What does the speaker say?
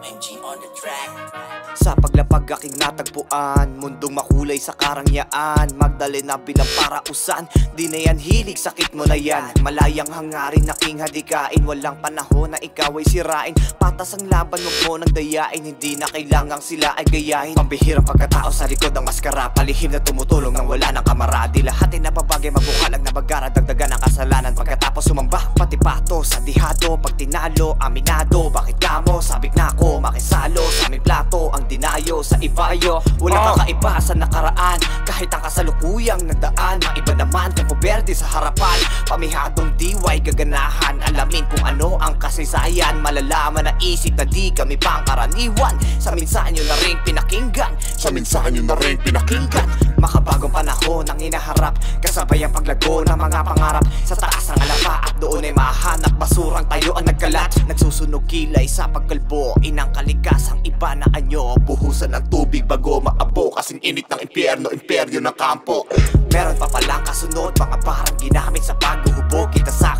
MG on the track. Sa paglapag aking natagpuan, mundong makulay sa karangyaan, Magdalena bilang parausan, di na yan hilig, sakit mo na yan. Malayang hangarin, aking hadikain, walang panahon na ikaw ay sirain. Patas ang laban, huwag mo nang dayain, hindi na kailangang sila ay gayahin. Pambihirang pagkatao sa likod ng maskara, palihim na tumutulong nang wala ng kamaradi. Lahat ay nababagay, mabukalang nabagara, dagdagan ang kasalanan. Pagkatapos sumamba, pati pato sa dihado. Pag tinalo, aminado, bakit kamo? Sabik na ako, makisalo sa aming plato. Ang dinayo sa ibayo, walang kakaiba sa nakaraan. Kahit ang kasalukuyang nagdaan, maiba naman Campo Verde sa harapan. Pamihadong diway gaganahan, alamin kung ano ang kasaysayan. Malalaman na isip na di kami pangkaraniwan. Sa minsan nyo na rin pinakinggan, Sa minsan nyo na rin pinakinggan. makabagong panahon ang inaharap, kasabay ang paglago ng mga pangarap. Sa taas ng alapa at doon ay mahanap, basurang tayo ang nagkalat. Nagsusunog kilay sa pagkalbo, inang kalikasang iba na anyo. Buhusan ng tubig bago maabo, kasing init ng impyerno, imperyo ng kampo. Meron pa palang kasunod, mga parang ginamit sa paghuhubog. Kita sa